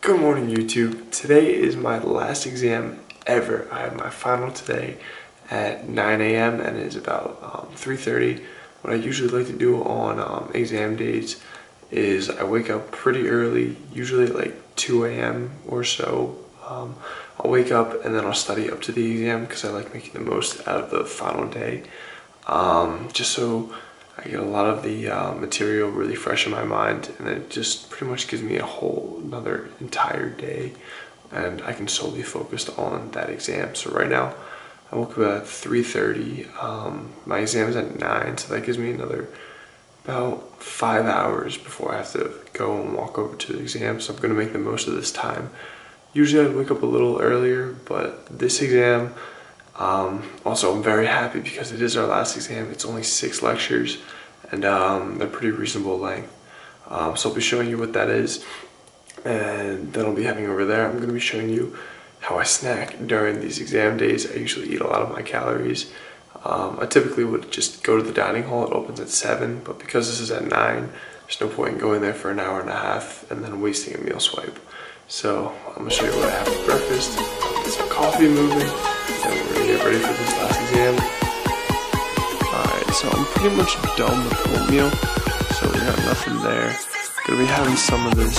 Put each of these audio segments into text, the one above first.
Good morning, YouTube. Today is my last exam ever. I have my final today at 9 a.m. and it is about 3:30. What I usually like to do on exam days is I wake up pretty early, usually at like 2 a.m. or so. I'll wake up and then I'll study up to the exam because I like making the most out of the final day. Just so I get a lot of the material really fresh in my mind, and it just pretty much gives me a whole another entire day, and I can solely focus on that exam. So right now, I woke up at 3:30. My exam is at 9, so that gives me another about 5 hours before I have to go and walk over to the exam. So I'm gonna make the most of this time. Usually I'd wake up a little earlier, but this exam, also I'm very happy because it is our last exam. It's only 6 lectures and they're pretty reasonable length. So I'll be showing you what that is, and then I'll be having over there, I'm going to be showing you how I snack during these exam days. I usually eat a lot of my calories. I typically would just go to the dining hall. It opens at 7, but because this is at 9, there's no point in going there for an hour and a half and then wasting a meal swipe. So I'm going to show you what I have for breakfast. Get some coffee moving, and we're going to get ready for this last exam. Alright, so I'm pretty much done with oatmeal, so we got nothing there. Gonna be having some of this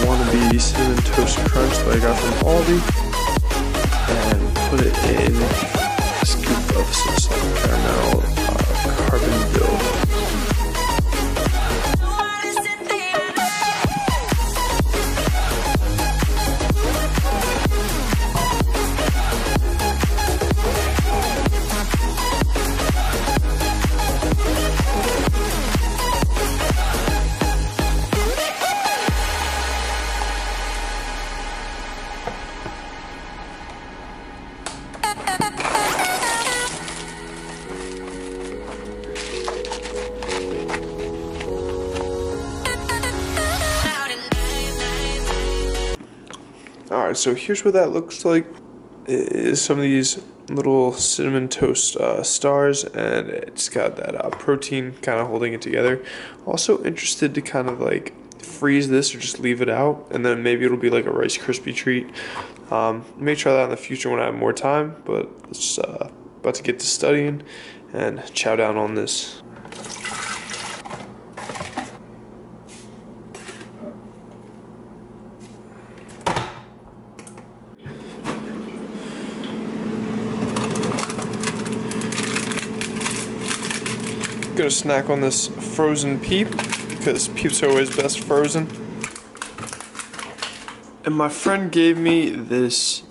wannabe cinnamon toast crunch that I got from Aldi, and put it in a scoop of some salted caramel Carbonville. Alright, so here's what that looks like. It is some of these little cinnamon toast stars, and it's got that protein kind of holding it together. Also interested to kind of like freeze this or just leave it out, and then maybe it'll be like a Rice Krispie treat. May try that in the future when I have more time, but it's about to get to studying and chow down on this. Gonna snack on this frozen peep because peeps are always best frozen. And my friend gave me this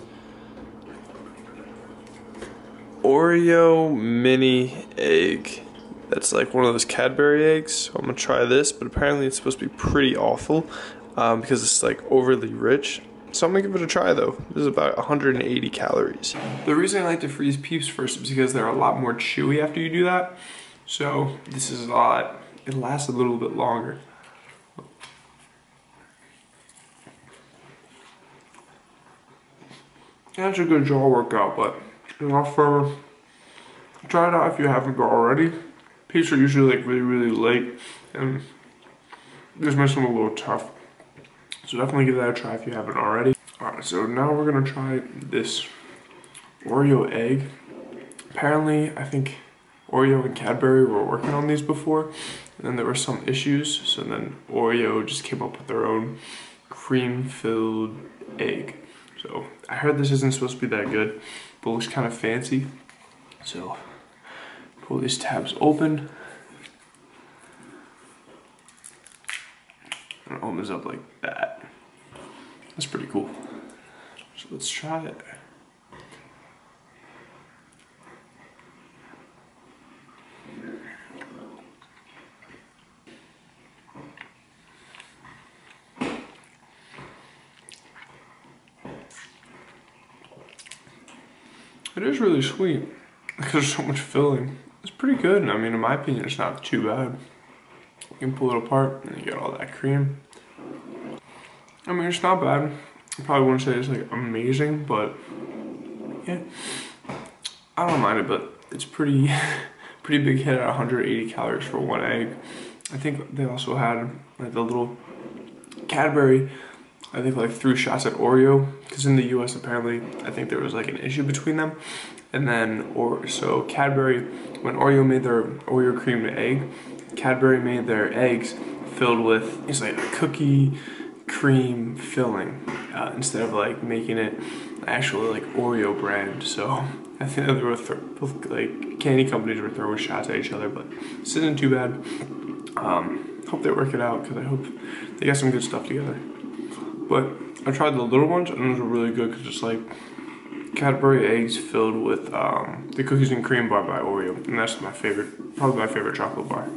Oreo mini egg that's like one of those Cadbury eggs. So I'm gonna try this, but apparently it's supposed to be pretty awful because it's like overly rich. So I'm gonna give it a try though. This is about 180 calories. The reason I like to freeze peeps first is because they're a lot more chewy after you do that. So this is a lot, it lasts a little bit longer. That's a good jaw workout, but enough for, try it out if you haven't already. Peeps are usually like really late, and this makes them a little tough. So definitely give that a try if you haven't already. Alright, so now we're gonna try this Oreo egg. Apparently, I think Oreo and Cadbury were working on these before, and then there were some issues, so then Oreo just came up with their own cream-filled egg. So I heard this isn't supposed to be that good, but looks kind of fancy. So pull these tabs open, and it opens up like that. That's pretty cool. So let's try it. It is really sweet because there's so much filling. It's pretty good. I mean, in my opinion, it's not too bad. You can pull it apart and you get all that cream. I mean, it's not bad. I probably wouldn't say it's like amazing, but yeah, I don't mind it. But it's pretty big hit at 180 calories for one egg. I think they also had like the little Cadbury I think like threw shots at Oreo, because in the US apparently I think there was like an issue between them. And then so Cadbury, when Oreo made their Oreo cream egg, Cadbury made their eggs filled with it's like a cookie cream filling instead of like making it actually like Oreo brand. So I think that they were both like candy companies were throwing shots at each other, but this isn't too bad. Hope they work it out, because I hope they got some good stuff together. But I tried the little ones, and those were really good, because it's like Cadbury eggs filled with the cookies and cream bar by Oreo, and that's my favorite, probably my favorite chocolate bar.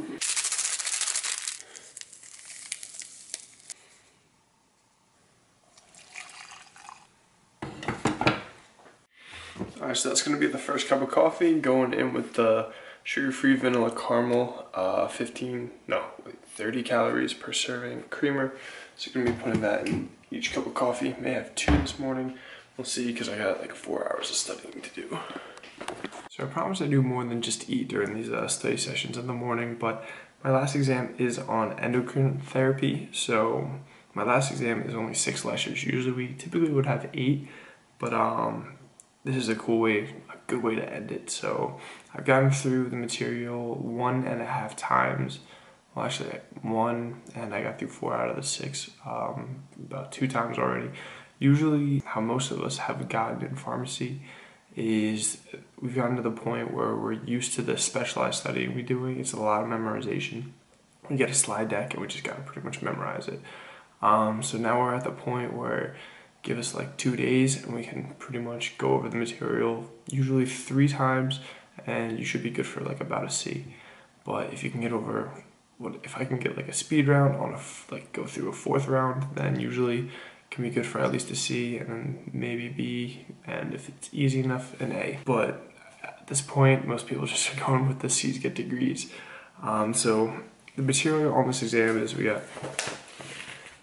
Alright, so that's going to be the first cup of coffee, going in with the sugar-free vanilla caramel, 30 calories per serving creamer. So you're going to be putting that in each cup of coffee. May have 2 this morning. We'll see, because I got like 4 hours of studying to do. So I promise I do more than just eat during these study sessions in the morning, but my last exam is on endocrine therapy. So my last exam is only 6 lectures. Usually we typically would have 8, but this is a good way to end it. So I've gotten through the material 1.5 times. Well, actually 1, and I got through 4 out of the 6, about 2 times already. Usually how most of us have gotten in pharmacy is we've gotten to the point where we're used to the specialized studying we're doing. It's a lot of memorization. We get a slide deck and we just gotta pretty much memorize it. So now we're at the point where give us like 2 days and we can pretty much go over the material usually 3 times, and you should be good for like about a C. But if you can get over, if I can get like a speed round on go through a 4th round, then usually can be good for at least a C, and then maybe B, and if it's easy enough, an A. But at this point, most people just are going with the C's, get degrees. So the material on this exam is we got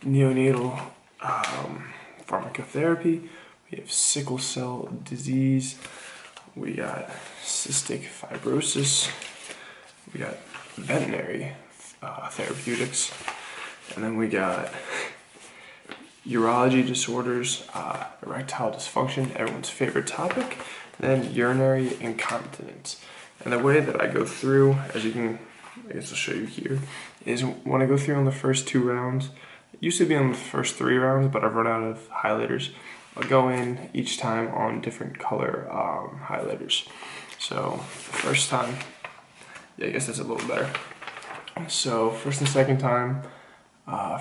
neonatal pharmacotherapy, we have sickle cell disease, we got cystic fibrosis, we got veterinary therapeutics, and then we got urology disorders, erectile dysfunction, everyone's favorite topic, and then urinary incontinence. And the way that I go through, as you can, I guess I'll show you here, is when I go through on the first 2 rounds, it used to be on the first 3 rounds, but I've run out of highlighters. I'll go in each time on different color highlighters. So the first time, yeah, I guess that's a little better. So first and second time,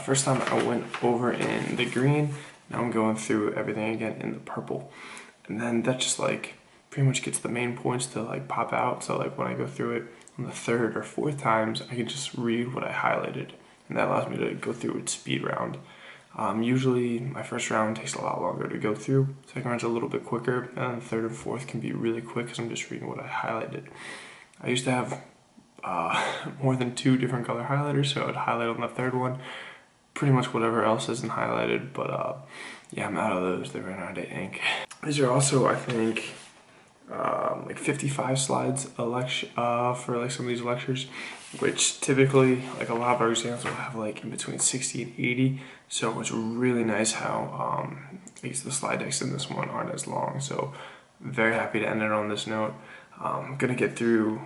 first time I went over in the green, now I'm going through everything again in the purple. And then that just like pretty much gets the main points to like pop out. So like when I go through it on the 3rd or 4th times, I can just read what I highlighted. And that allows me to go through it speed round. Usually my first round takes a lot longer to go through. Second round's a little bit quicker, and the 3rd and 4th can be really quick because I'm just reading what I highlighted. I used to have more than 2 different color highlighters, so I would highlight on the 3rd one pretty much whatever else isn't highlighted, but yeah, I'm out of those. They ran out of ink. These are also, I think, like 55 slides a lecture for like some of these lectures, which typically like a lot of our exams will have like in between 60 and 80. So it's really nice how I guess the slide decks in this one aren't as long. So very happy to end it on this note. I'm gonna get through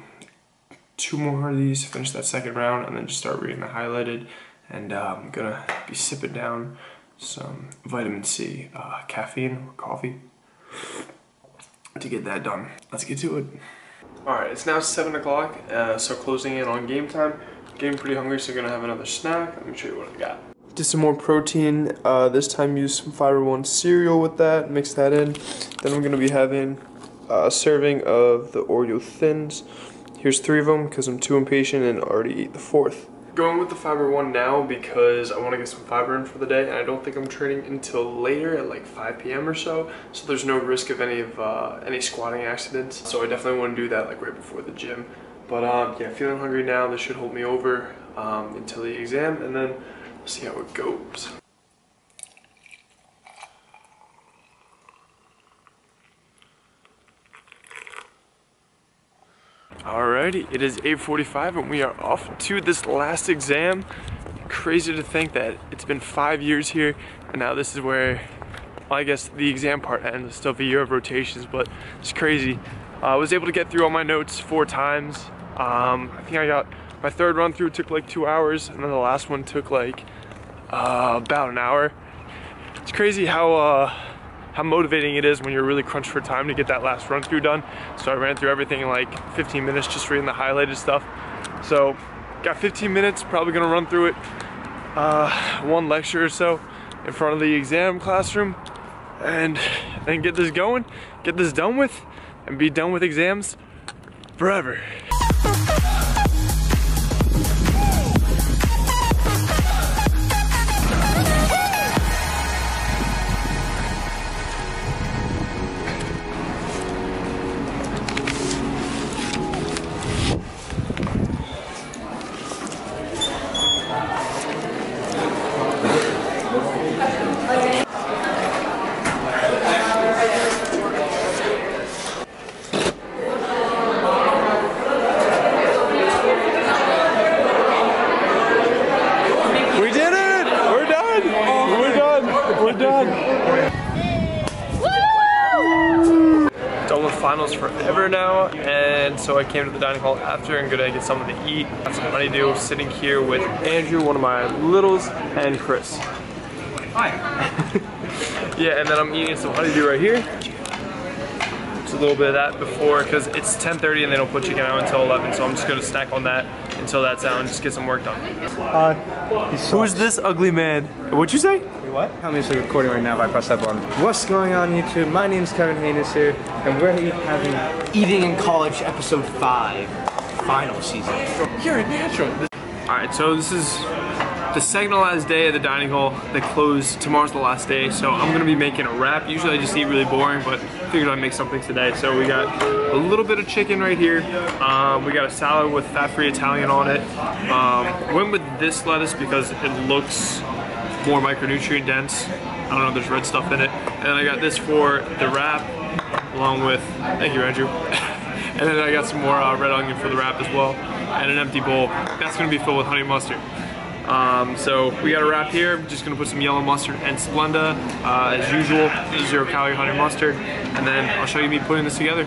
2 more of these, finish that 2nd round, and then just start reading the highlighted. And I'm gonna be sipping down some vitamin C, caffeine or coffee to get that done. Let's get to it. Alright, it's now 7 o'clock, so closing in on game time. Getting pretty hungry, so I'm gonna have another snack. Let me show you what I got. Did some more protein, this time used some Fiber One cereal with that, mix that in. Then I'm gonna be having a serving of the Oreo Thins. Here's 3 of them because I'm too impatient and already ate the 4th. Going with the Fiber One now because I want to get some fiber in for the day, and I don't think I'm training until later at like 5 p.m. or so there's no risk of any squatting accidents. So I definitely want to do that like right before the gym. But yeah, feeling hungry now. This should hold me over until the exam, and then we'll see how it goes. Alrighty, it is 8:45 and we are off to this last exam. crazy to think that it's been 5 years here, and now this is where, well, I guess the exam part ends. Still have a year of rotations, but it's crazy. I was able to get through all my notes 4 times. I think I got my third run through took like 2 hours, and then the last one took like about an hour. It's crazy how motivating it is when you're really crunched for time to get that last run through done. So I ran through everything in like 15 minutes, just reading the highlighted stuff. So got 15 minutes, probably gonna run through it, 1 lecture or so in front of the exam classroom, and then get this going, get this done with, and be done with exams forever. Done with finals forever now, and so I came to the dining hall after and gonna get something to eat. Got some honeydew, sitting here with Andrew, one of my littles, and Chris. Hi. Yeah, and then I'm eating some honeydew right here. Just a little bit of that before, because it's 10:30 and they don't put chicken out until 11, so I'm just gonna snack on that until that's out and just get some work done. Who's this ugly man? What'd you say? What? I'm actually recording right now if I press that button. What's going on YouTube? My name's Kevin Hejnasty, and we're having Eating in College episode 5, final season. You're a natural. Alright, so this is the second to last day of the dining hall. They close, tomorrow's the last day, so I'm gonna be making a wrap. Usually I just eat really boring, but figured I'd make something today. So we got a little bit of chicken right here. We got a salad with fat-free Italian on it. Went with this lettuce because it looks more micronutrient dense. I don't know, there's red stuff in it. And then I got this for the wrap, along with, thank you Andrew. And then I got some more red onion for the wrap as well, and an empty bowl. That's gonna be filled with honey mustard. So we got a wrap here. I'm just gonna put some yellow mustard and Splenda, as usual, 0-calorie honey mustard. And then I'll show you me putting this together.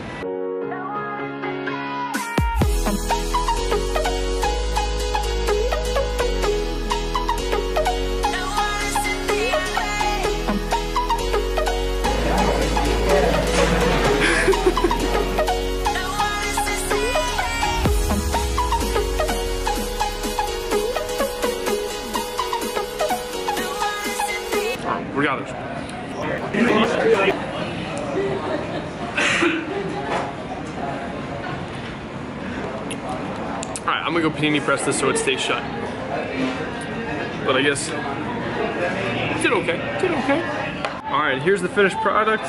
Regardless. Alright, I'm gonna go panini press this so it stays shut. But I guess it did okay. Did okay. Alright, here's the finished product.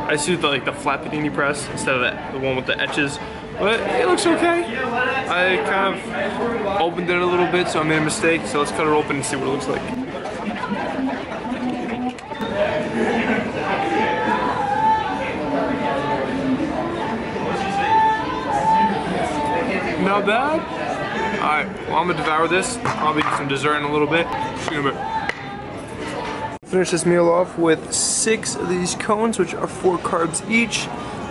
I just used the flat panini press instead of the one with the etches. But it looks okay. I kind of opened it a little bit, so I made a mistake. So let's cut it open and see what it looks like. Not bad. Alright, well I'm gonna devour this. Probably get some dessert in a little bit. Finish this meal off with 6 of these cones, which are 4 carbs each.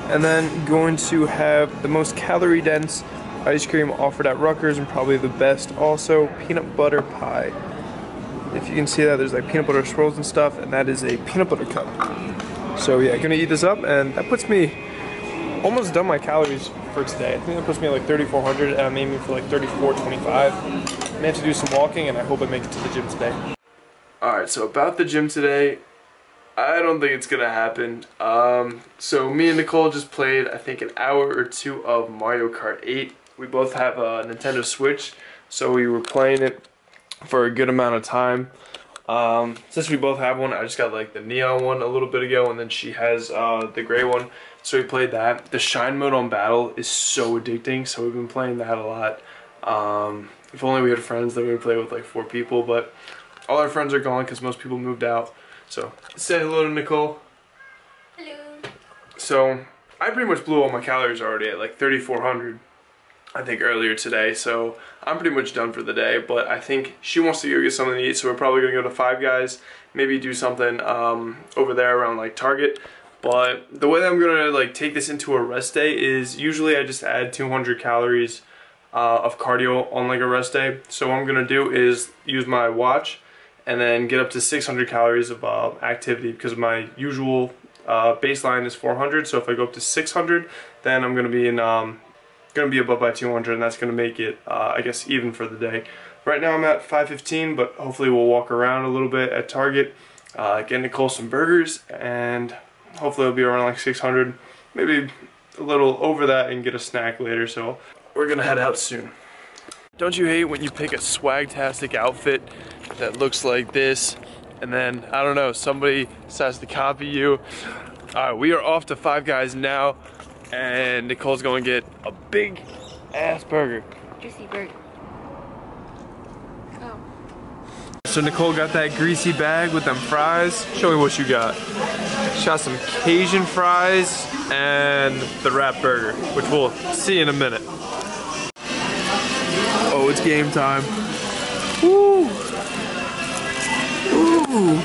And then going to have the most calorie dense ice cream offered at Rutgers, and probably the best also, peanut butter pie. If you can see that, there's like peanut butter swirls and stuff, and that is a peanut butter cup. So yeah, gonna eat this up, and that puts me almost done my calories for today. I think that puts me at like 3,400, and I'm aiming for like 3,425. I meant to do some walking, and I hope I make it to the gym today. Alright, so about the gym today, I don't think it's gonna happen. So me and Nicole just played, I think, an hour or 2 of Mario Kart 8. We both have a Nintendo Switch, so we were playing it for a good amount of time. Since we both have one, I just got like the neon one a little bit ago, and then she has the gray one, so we played that. The shine mode on battle is so addicting, so we've been playing that a lot. If only we had friends that we would play with like 4 people, but all our friends are gone because most people moved out. So say hello to Nicole. Hello. So I pretty much blew all my calories already at like 3,400. I think earlier today, so I'm pretty much done for the day. But I think she wants to go get something to eat, so we're probably gonna go to Five Guys, maybe do something over there around like Target. But the way that I'm gonna like take this into a rest day is usually I just add 200 calories of cardio on like a rest day. So what I'm gonna do is use my watch and then get up to 600 calories of activity, because my usual baseline is 400. So if I go up to 600, then I'm gonna be in above by 200, and that's gonna make it I guess even for the day. Right now I'm at 515, but hopefully we'll walk around a little bit at Target, get Nicole some burgers, and hopefully it'll be around like 600, maybe a little over that, and get a snack later. So we're gonna head out soon. Don't you hate when you pick a swag-tastic outfit that looks like this, and then, I don't know, somebody decides to copy you? Alright, we are off to Five Guys now, and Nicole's going to get a big ass burger. Juicy burger. Oh. So Nicole got that greasy bag with them fries. Show me what you got. She got some Cajun fries and the wrap burger, which we'll see in a minute. Oh, it's game time. Woo! Ooh!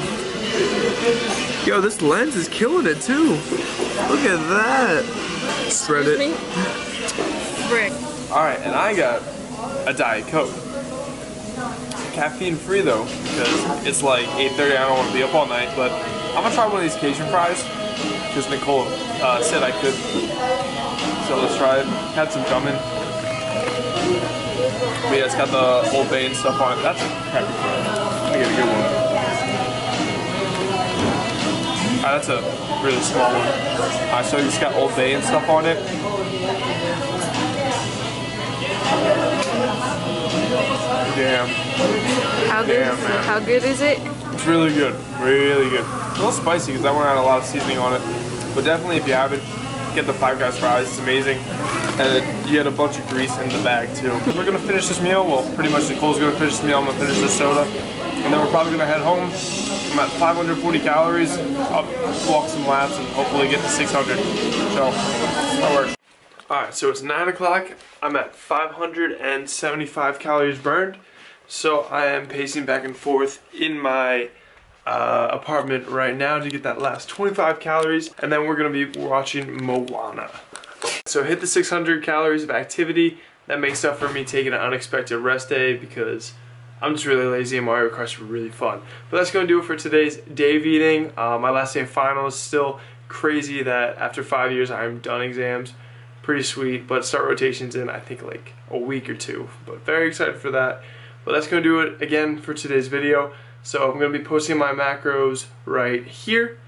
Yo, this lens is killing it too. Look at that. Spread it. Frick. Alright, and I got a Diet Coke. Caffeine free though, because it's like 8:30, I don't want to be up all night, but I'm gonna try one of these Cajun fries, because Nicole said I could. So let's try it. Had some gummin. But yeah, it's got the Old Bay and stuff on it. That's a crappy fry. I'm gonna get a good one. That's a really small one. So it's got Old Bay and stuff on it. Damn. How good is it? It's really good. Really good. A little spicy because that one had a lot of seasoning on it. But definitely if you have it, get the Five Guys fries. It's amazing. And you get a bunch of grease in the bag too. We're gonna finish this meal. Well, pretty much Nicole's gonna finish this meal. I'm gonna finish this soda. And then we're probably gonna head home. I'm at 540 calories. I'll walk some laps and hopefully get to 600. So, that works. Alright, so it's 9 o'clock. I'm at 575 calories burned. So I am pacing back and forth in my apartment right now to get that last 25 calories. And then we're going to be watching Moana. So hit the 600 calories of activity. That makes up for me taking an unexpected rest day because I'm just really lazy and Mario Karts were really fun. But that's going to do it for today's day of eating. My last day of finals. Still crazy that after 5 years I'm done exams. Pretty sweet, but start rotations in I think like a week or two. But very excited for that. But that's going to do it again for today's video. So I'm going to be posting my macros right here.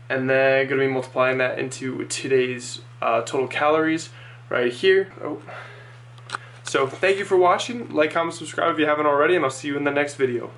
And then going to be multiplying that into today's total calories right here. Oh. So thank you for watching. Like, comment, subscribe if you haven't already, and I'll see you in the next video.